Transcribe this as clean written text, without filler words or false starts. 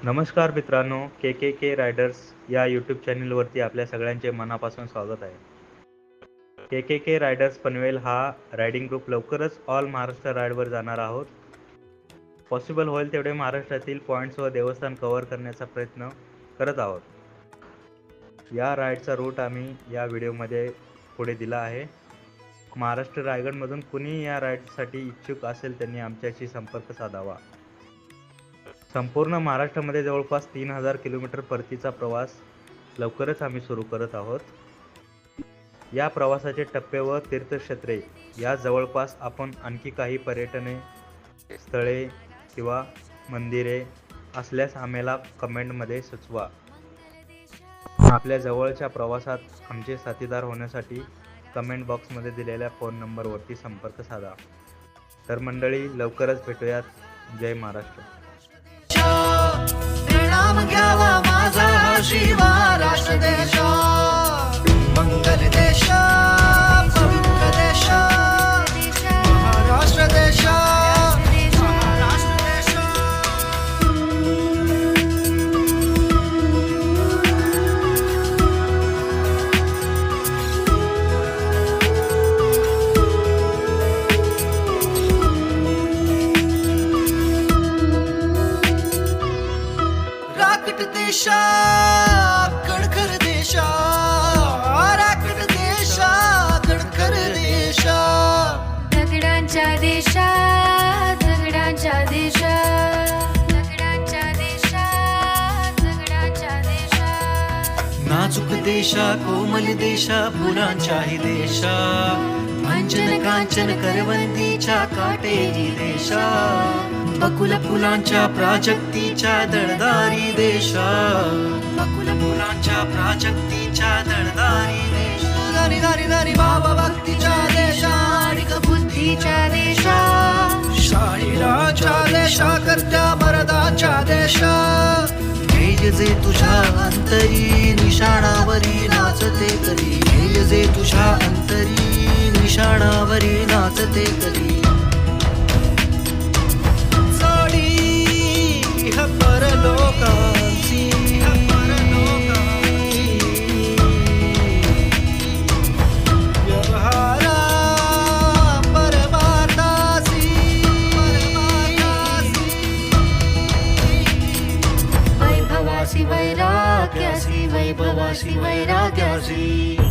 नमस्कार मित्रांनो, के रायडर्स या यूट्यूब चॅनलवरती आपल्या सगळ्यांचे मनापासून स्वागत आहे. के रायडर्स पनवेल हा रायडिंग ग्रुप लवकरच ऑल महाराष्ट्र राईडवर जाणार आहोत. पॉसिबल होईल तेवढे महाराष्ट्रातील पॉईंट्स व देवस्थान कव्हर करण्याचा प्रयत्न करत आहोत. या राईडचा रूट आम्ही या व्हिडिओमध्ये पुढे दिला आहे. महाराष्ट्र रायगडमधून कुणी या राईडसाठी इच्छुक असेल त्यांनी आमच्याशी संपर्क साधावा. संपूर्ण महाराष्ट्रामध्ये जवळपास 3000 किलोमीटर परतीचा प्रवास लवकरच आम्ही सुरू करत आहोत. या प्रवासाचे टप्पे व तीर्थक्षेत्रे या जवळपास आपण आणखी काही पर्यटने स्थळे किंवा मंदिरे असल्यास आम्हाला कमेंटमध्ये सुचवा. आपल्या जवळच्या प्रवासात आमचे साथीदार होण्यासाठी कमेंट बॉक्समध्ये दिलेल्या फोन नंबरवरती संपर्क साधा. तर मंडळी, लवकरच भेटूयात. जय महाराष्ट्र. नाम घ्यावा माझा शिवा राष्ट्र देश, मंगल देश, पवित्र देश, महाराष्ट्र देश, महाराष्ट्र देश. राकट देशा, कणखर देशा, राकट देशा, कणखर देशा. दगडांच्या देशा, दगडांच्या देशा, दगडांच्या देशा, दगडांच्या देशा. नाजूक देशा, कोमल देशा, फुलांच्याही देशा, अंजन कांचन करवंदीच्या काटेरी देशा, बकुल फुलांच्या प्राजक्तीच्या दळदारी देशा, बकुल फुलांच्या प्राजक्तीच्या दळदारी देशा. दारी दारी दारी बाबा भक्तीच्या देशा, आणि बुद्धीच्या देशा, शाहिराच्या देशा, करत्या मरदाच्या देशा. तेज जे तुझ्या अंतरी निशाणावरी नाचते कधी, तेज जे तुझ्या अंतरी निशाणावरी नाचते कधी. परलोकांची व्यवहारा परमार्थासी, वैभवासी वैराग्यासी, वैभवासी वैराग्यासी.